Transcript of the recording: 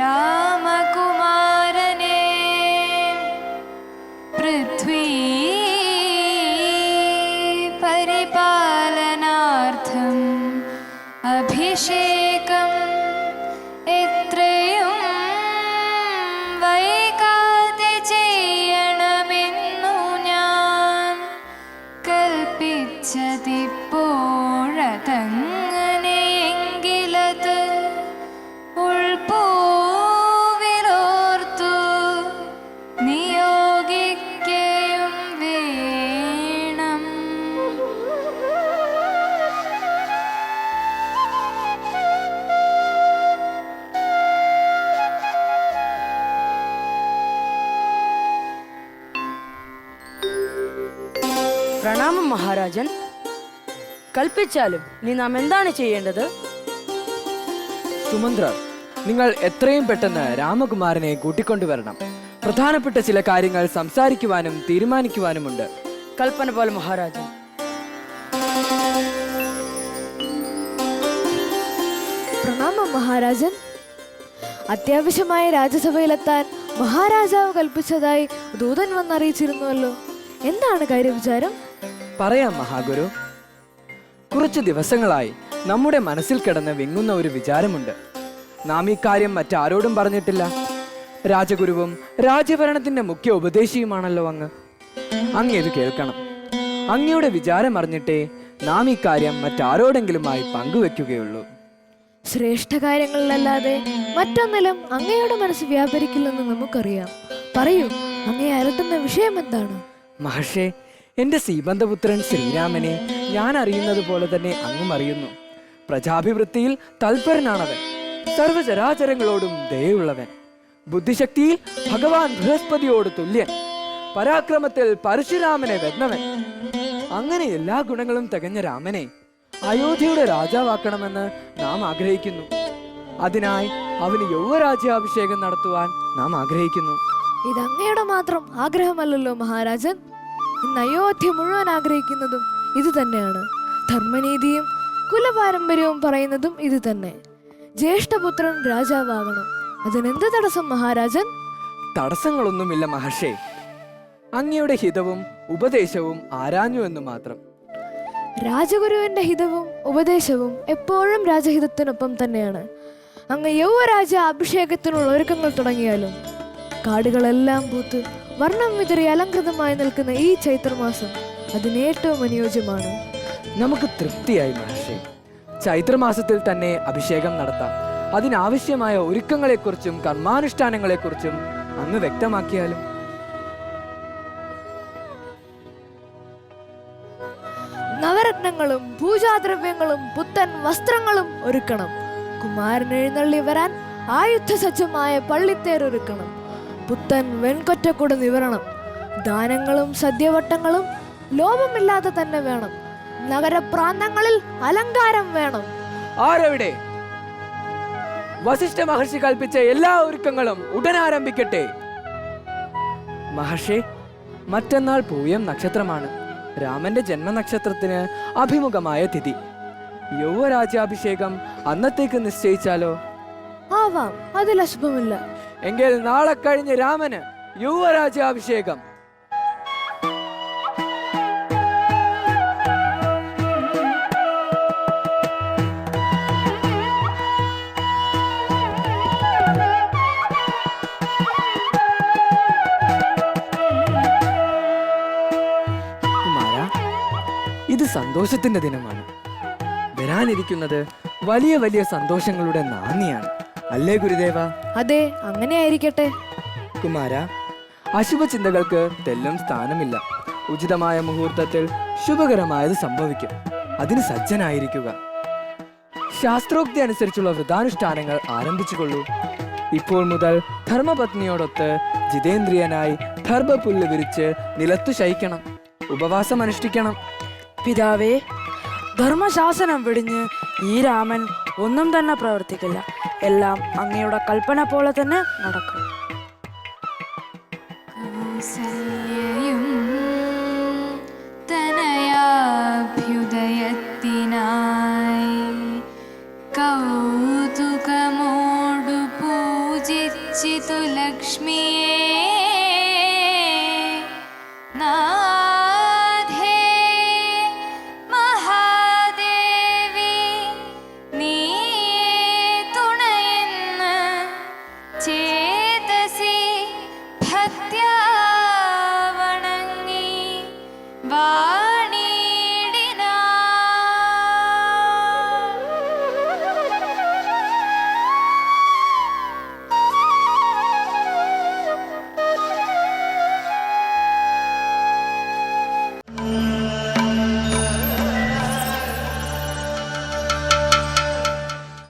രാമകുമാരനെ പൃഥ്വീ പരിപാലനാർത്ഥം അഭിഷേകം എത്രയും വൈകാതെ ചെയ്യണമെന്നു ഞാൻ കൽപ്പിച്ചതിപ്പോഴതങ്ങനെയെങ്കിലത് ഉൾപ്പൂവിലോർത്തു നിയോഗിക്കുകയും വേണം. പ്രണാമം മഹാരാജൻ. കൽപ്പിച്ചാലും നീ നാം എന്താണ് ചെയ്യേണ്ടത്? സുമന്ത്ര, നിങ്ങൾ എത്രയും പെട്ടെന്ന് രാമകുമാരനെ കൂട്ടിക്കൊണ്ടുവരണം. പ്രധാനപ്പെട്ട ചില കാര്യങ്ങൾ സംസാരിക്കുവാനും തീരുമാനിക്കുവാനുമുണ്ട്. കൽപ്പന പോലെ മഹാരാജൻ. പ്രണാമം മഹാരാജൻ. അത്യാവശ്യമായ രാജ്യസഭയിലെത്താൻ മഹാരാജാവ് കൽപ്പിച്ചതായി ദൂതൻ വന്നറിയിച്ചിരുന്നുവല്ലോ. എന്താണ് കാര്യവിചാരം? പറയാം മഹാഗുരു. കുറച്ചു ദിവസങ്ങളായി നമ്മുടെ മനസ്സിൽ കിടന്ന് വിങ്ങുന്ന ഒരു വിചാരമുണ്ട്. നാം ഈ കാര്യം മറ്റാരോടും പറഞ്ഞിട്ടില്ല. രാജഗുരുവും രാജ്യഭരണത്തിന്റെ മുഖ്യ ഉപദേശിയുമാണല്ലോ അങ്ങ്. ഇത് കേൾക്കണം. അങ്ങയുടെ വിചാരം അറിഞ്ഞിട്ടേ നാം ഈ കാര്യം മറ്റാരോടെങ്കിലുമായി പങ്കുവെക്കുകയുള്ളൂ. ശ്രേഷ്ഠ കാര്യങ്ങളിലല്ലാതെ മറ്റൊന്നിലും അങ്ങയുടെ മനസ്സ് വ്യാപരിക്കില്ലെന്ന് നമുക്കറിയാം. പറയൂ, അങ്ങയെ അലട്ടുന്ന വിഷയം എന്താണ്? മഹർഷേ, എന്റെ ശ്രീബന്ധപുത്രൻ ശ്രീരാമനെ ഞാൻ അറിയുന്നത് പോലെ തന്നെ അങ്ങും അറിയുന്നു. പ്രജാഭിവൃത്തിയിൽ തൽപരനാണവൻ. സർവചരാചരങ്ങളോടും ദയുള്ളവൻ. ബുദ്ധിശക്തിയിൽ ഭഗവാൻ ബൃഹസ്പതിയോട് തുല്യൻ. പരാക്രമത്തിൽ പരശുരാമനെ വെന്നവൻ. അങ്ങനെ എല്ലാ ഗുണങ്ങളും തികഞ്ഞ രാമനെ അയോധ്യയുടെ രാജാവാക്കണമെന്ന് നാം ആഗ്രഹിക്കുന്നു. അതിനായി അവന് യൗവരാജ്യാഭിഷേകം നടത്തുവാൻ നാം ആഗ്രഹിക്കുന്നു. ഇത് അങ്ങയുടെ മാത്രം ആഗ്രഹമല്ലല്ലോ മഹാരാജൻ. ഇന്ന് അയോധ്യ മുഴുവൻ ആഗ്രഹിക്കുന്നതും ഇത് തന്നെയാണ്. ധർമ്മനീതിയും കുലപാരമ്പര്യവും പറയുന്നതും ഇത് തന്നെ. ജ്യേഷ്ഠപുത്രൻ രാജാവാകണം. അതിനെന്ത് തടസ്സം മഹാരാജൻ? തടസ്സങ്ങളൊന്നുമില്ല മഹർഷേ. അങ്ങയുടെ ഹിതവും ഉപദേശവും ആരാഞ്ഞു എന്ന് മാത്രം. രാജഗുരുവിന്റെ ഹിതവും ഉപദേശവും എപ്പോഴും രാജഹിതത്തിനൊപ്പം തന്നെയാണ്. അങ്ങ് യൗവരാജ്യ അഭിഷേകത്തിനുള്ള ഒരുക്കങ്ങൾ തുടങ്ങിയാലും കാടുകളെല്ലാം പൂത്ത് വർണ്ണം വിതറി അലങ്കൃതമായി നിൽക്കുന്ന ഈ ചൈത്രമാസം അതിനേറ്റവും അനുയോജ്യമാണ്. നമുക്ക് തൃപ്തിയായി മഹർഷി. ചൈത്രമാസത്തിൽ തന്നെ അഭിഷേകം നടത്താം. അതിനാവശ്യമായ ഒരുക്കങ്ങളെക്കുറിച്ചും കർമാനുഷ്ഠാനങ്ങളെക്കുറിച്ചും അങ്ങ് വ്യക്തമാക്കിയാലും. നവരത്നങ്ങളും പൂജാദ്രവ്യങ്ങളും പുത്തൻ വസ്ത്രങ്ങളും ഒരുക്കണം. കുമാരൻ എഴുന്നള്ളി വരാൻ ആയുധസജ്ജമായ പള്ളിത്തേരൊരുക്കണം. പുത്തൻ വെൺകൊറ്റക്കുട നിവരണം. ദാനങ്ങളും സദ്യവട്ടങ്ങളും ലോപമില്ലാതെ തന്നെ വേണം. നഗരപ്രാന്തങ്ങളിൽ അലങ്കാരം വേണം. ആരെവിടെ? വസിഷ്ഠ മഹർഷി കൽപ്പിച്ച എല്ലാ ഒരുക്കങ്ങളും ഉടൻ ആരംഭിക്കട്ടെ. മഹർഷി, മറ്റന്നാൾ പൂയം നക്ഷത്രമാണ്. രാമന്റെ ജന്മനക്ഷത്രത്തിന് അഭിമുഖമായ തിഥി. യൗവരാജ്യാഭിഷേകം അന്നത്തേക്ക് നിശ്ചയിച്ചാലോ? ആവാം, അതിൽ അശുഭമില്ല. എങ്കിൽ നാളെ കഴിഞ്ഞ് രാമന് യൗവരാജ്യാഭിഷേകം. ഇത് സന്തോഷത്തിന്റെ ദിനമാണ്. വരാനിരിക്കുന്നത് വലിയ വലിയ സന്തോഷങ്ങളുടെ നാന്ദിയാണ്. അല്ലേ ഗുരുദേവ? അതെ, അങ്ങനെ ആയിരിക്കട്ടെ. കുമാര, അശുഭ ചിന്തകൾക്ക് തെല്ലും സ്ഥാനമില്ല. ഉചിതമായ മുഹൂർത്തത്തിൽ ശുഭകരമായത് സംഭവിക്കും. അതിന് സജ്ജനായിരിക്കുക. ശാസ്ത്രോക്തി അനുസരിച്ചുള്ള വ്രതാനുഷ്ഠാനങ്ങൾ ആരംഭിച്ചുകൊള്ളൂ. ഇപ്പോൾ മുതൽ ധർമ്മപത്നിയോടൊത്ത് ജിതേന്ദ്രിയനായി ധർമ്മപുല്ല് വിരിച്ച് നിലത്തു ശയിക്കണം. ഉപവാസം അനുഷ്ഠിക്കണം. പിതാവേ, ധർമ്മശാസനം വെടിഞ്ഞ് ഈ രാമൻ ഒന്നും തന്നെ പ്രവർത്തിക്കില്ല. എല്ലാം അങ്ങയുടെ കൽപ്പന പോലെ തന്നെ നടക്കും. കൗസല്യയും തനയാഭ്യുദയത്തിനായി കൗതുകമോടു പൂജിച്ചിടുവാൻ ലക്ഷ്മി